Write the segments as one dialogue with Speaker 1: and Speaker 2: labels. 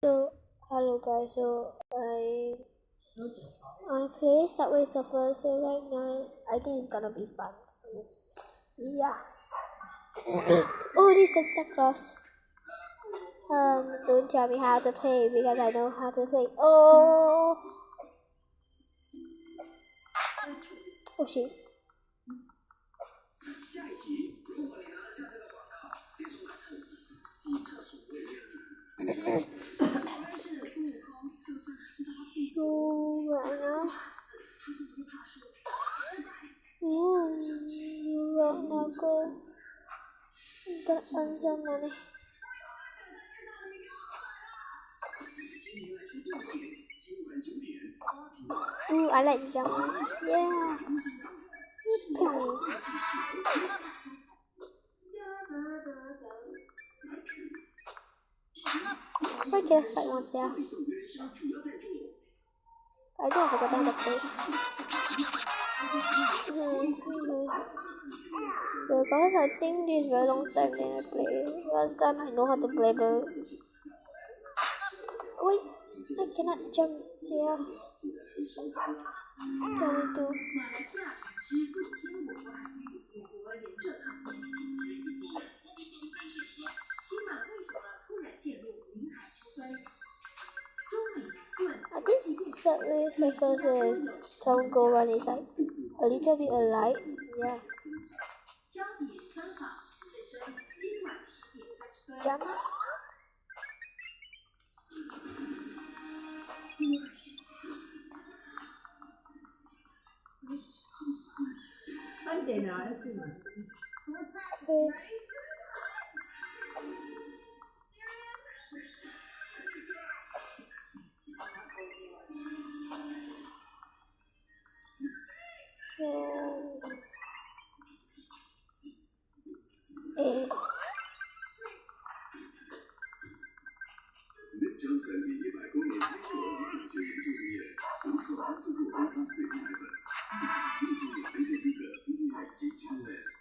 Speaker 1: So hello guys, so I play Subway Surfers, so right now I think it's gonna be fun. So yeah. Oh, this Santa Claus. Don't tell me how to play because I know how to play. Oh shit. 下一期，如果你拿得下这个广告，别说买厕所，洗厕所我也愿意。应该是孙悟空，就是知道他必死，怕死，他怎么会怕输？失败。那个跟摁什么呢？I like jump. Yeah. Why can't I fight once? Yeah. I think I forgot how to play. Because I think this is very long time that I play. Last time I know how to play, but wait, I cannot jump here. Trying to. I think Subway Surfers and Tom Go Run is like a little bit alike. Yeah. Jump.
Speaker 2: Sunday night.
Speaker 1: Okay.
Speaker 3: Nick Johnson 以100多年英国儿童大学研究经验，独创安富购 A+ 配方奶粉，秘制免费对宾的 EDXG GLS，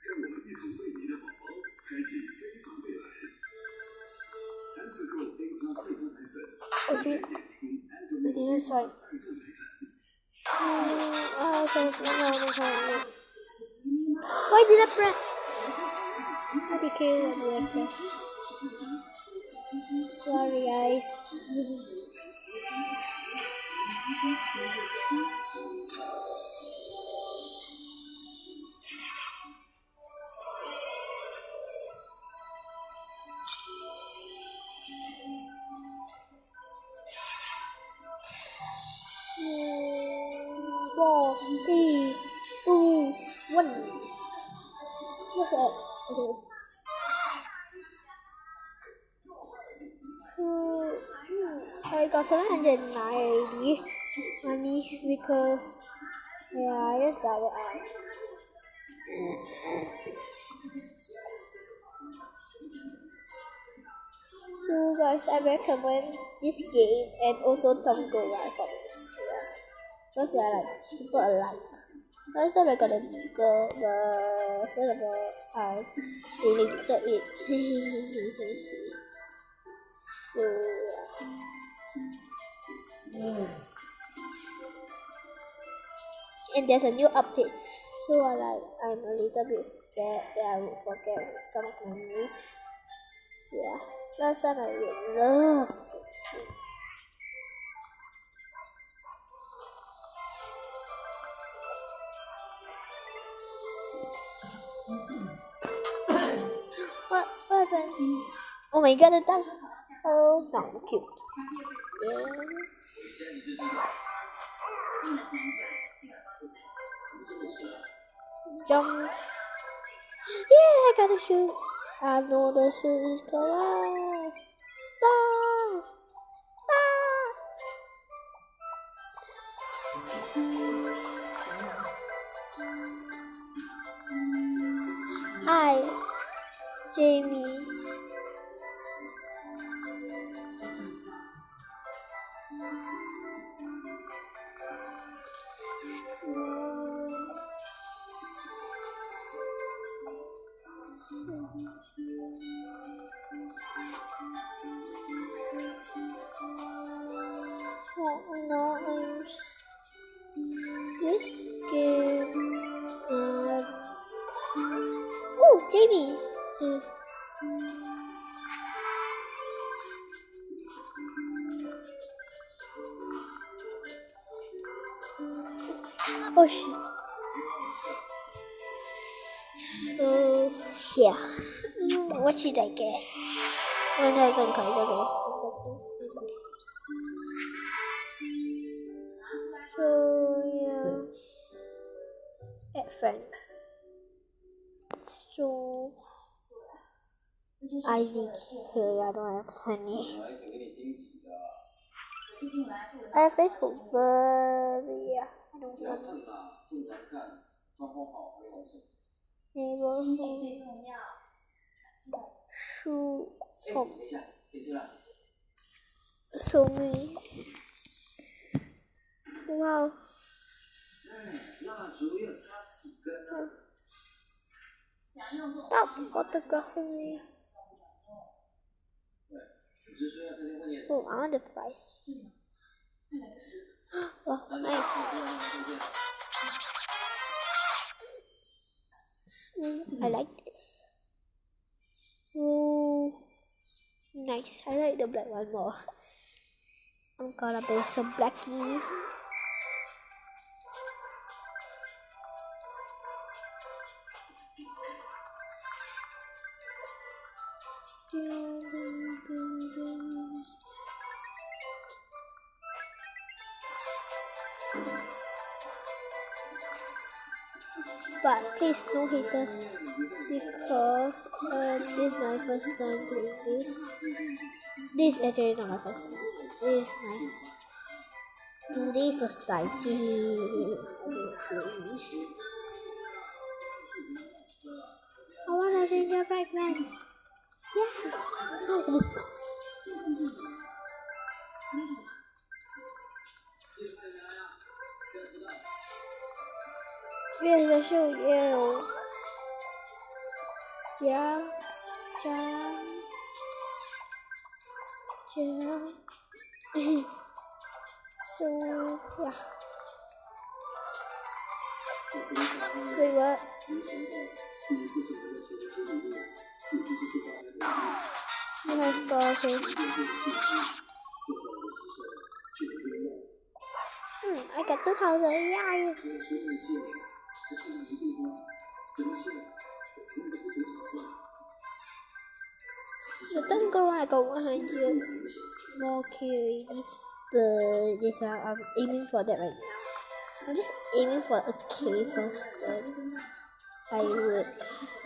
Speaker 3: 让我们一同为你的宝宝开启非凡未来。安富购 A+ 配方奶粉，也提供安富购2段奶粉。
Speaker 1: Why did I press? Why did I press? Sorry guys. Four, three, two, one. What's up? Okay. I got 709 already money because I just got it out. So guys, I recommend this game and also Tom Go Run for this. Yeah. Because they are like super alike. Last time I got a girl, but first of all, I deleted it. So and there's a new update, so I'm a little bit scared that I will forget some of my moves. Yeah, last time I really loved this game. What happened? Oh my god, that's so cute. Yeah. Jump. Yeah, I got a shoe. I know the shoe is correct. Bye. Bye. Hi, Jamie. I'm this game. Oh, Jamie. Oh shit. So yeah. What should I get? Oh no, it's okay. It's okay. So yeah. Get friend. So IDK, I don't have any. I have Facebook, but yeah, I don't have neighborhood. Shoe home. So many. Wow. Stop photographing me. Oh, I want the price. Oh, nice. I like this. Oh, nice. I like the black one more. I'm gonna be some blackie. But please no haters, because this is my first time doing this. This is actually not my first time. This is my today first time. I wanna sing the black man. Yeah. Oh. Here's the show you. Jump. So yeah. Wait, what? Nice ball, okay. I got 2,000, yeah. So don't go I got 100 more K already, but this one I'm aiming for that right now. I'm just aiming for a K first, then I would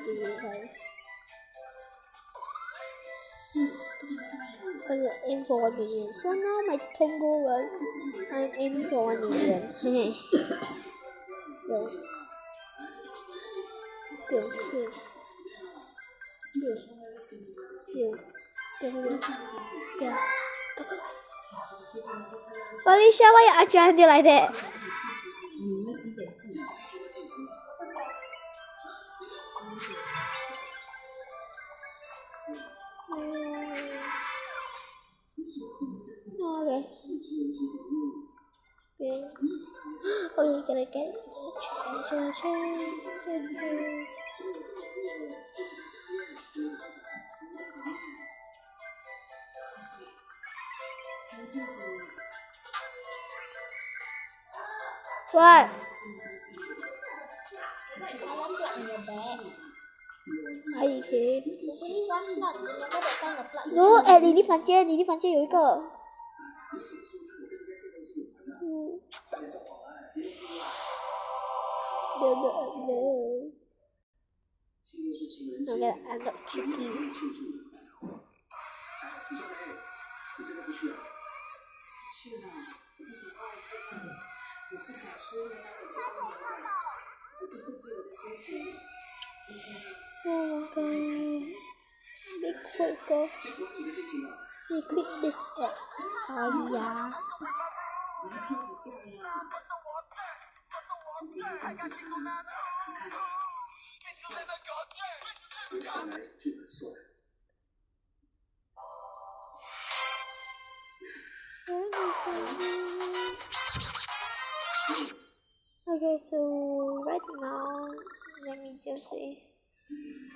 Speaker 1: be like I will aim for 1 million. So now my Tongo run, I'm aiming for 1 million. Go. Felicia, why you arch your hand like that? Okay. Okay, can I get what? IDK. No, at 李丽凡街有一个。Okay, I'm not tricky. Oh my god. Be quick, We quit this app. Sorry, yeah. Oh my god. Okay, so right now, let me just see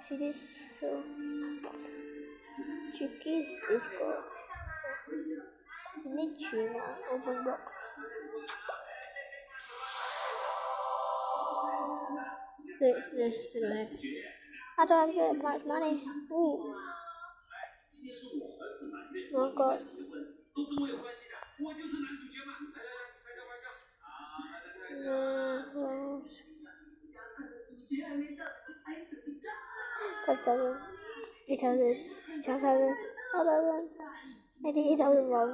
Speaker 1: this. So, tricky is this girl. So, need 3 more open box. This, I don't have. I don't have that much money. Ooh. Oh god. No. 5,000, 8,000, 7,000, 4,000, 88,000 wow.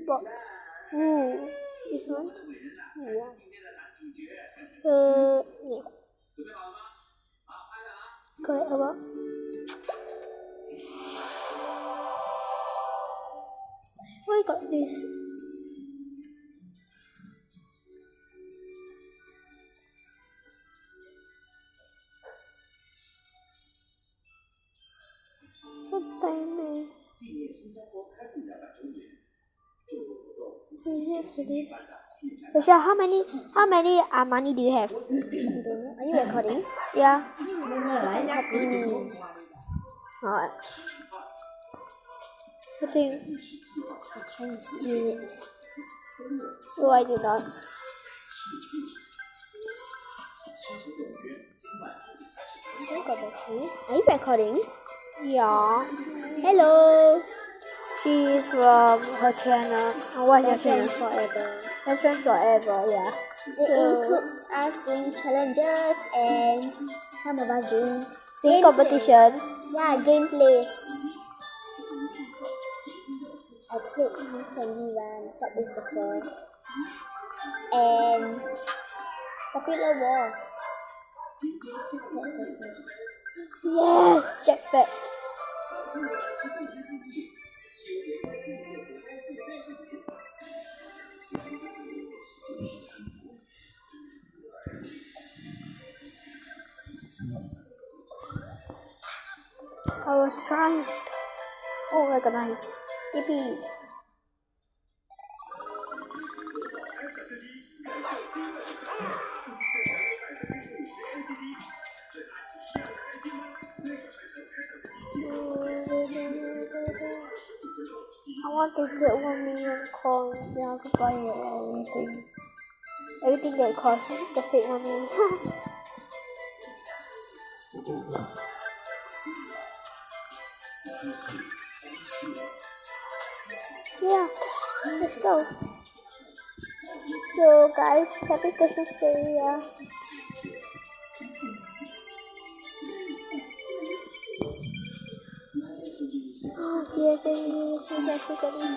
Speaker 1: Box. Ooh, this one. Wow. Yeah. Collect a box. Oh, I got this. What time is it for this? So, how many money do you have? Are you recording? Yeah. Copy me. Alright. I think I can steal it. No, I did not. Are you recording? Yeah. Hello. She's from her channel. What's your channel? Forever. Best Friends Forever, yeah.
Speaker 2: It includes us doing challenges and some of us doing
Speaker 1: singing competition.
Speaker 2: Yeah, gameplays. I played Tom Candy Run, Subway Surfer, and Popular Wars. That's okay.
Speaker 1: Yes, Jetpack. I was trying. Oh my god, yippee. I want to get 1 million coins. Yeah, I could buy everything. Everything that costs the fake 1 million. Yeah, let's go. So guys, happy Christmas Day, yeah. Yes, I guess I got this.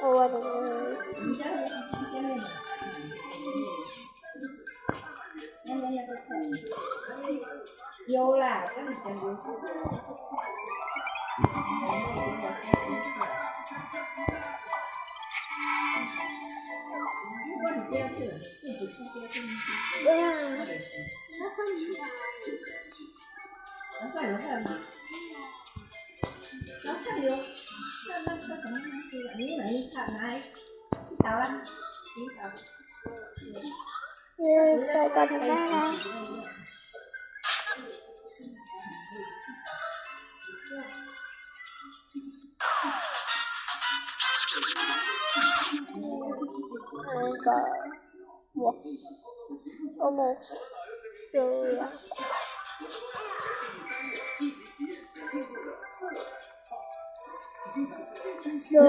Speaker 1: Oh, I don't know.
Speaker 4: Vô là cái mình cần dùng
Speaker 1: Yes, I got a banana. I got what? Almost. So yeah. So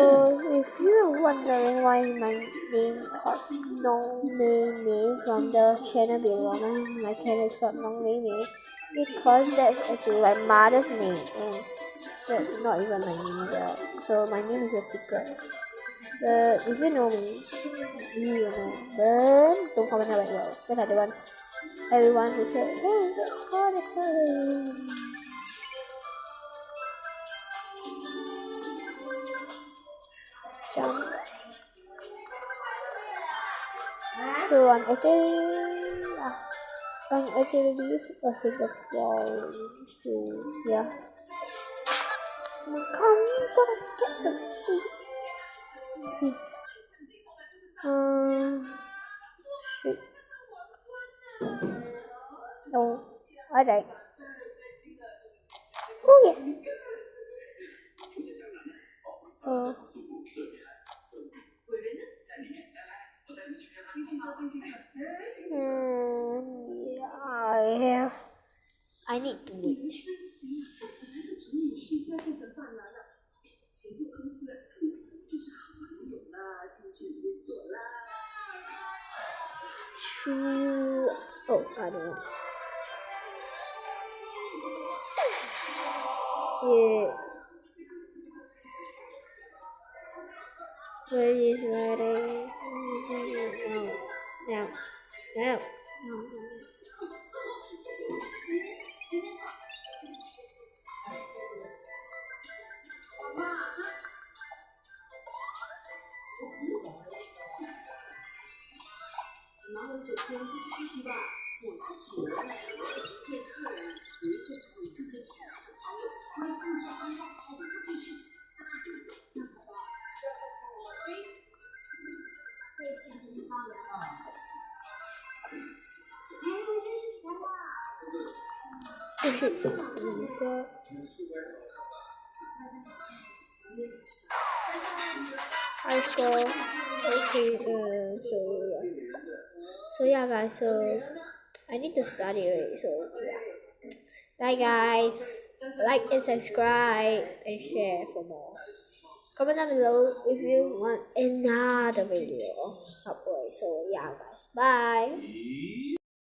Speaker 1: if you're wondering why my name called Nong Mei Mei from the channel below, my channel is called Nong Mei Mei because that's actually my mother's name and that's not even my name there. So my name is a secret. But if you know me, you will know. But don't comment right now because I don't want everyone to say, hey, that's her. Jump. So I'm actually leave a Singapore. So yeah. Come, gotta get the thing. Shit. No, I died. Oh yes. Yeah, I need to wait. Oh, I don't know. Yeah. Where is writing? No. Oh shit. High score. Okay, so yeah guys, so I need to study it, so yeah. Bye guys, like and subscribe and share for more. Comment down below if you want another video of Subway. So yeah guys, bye.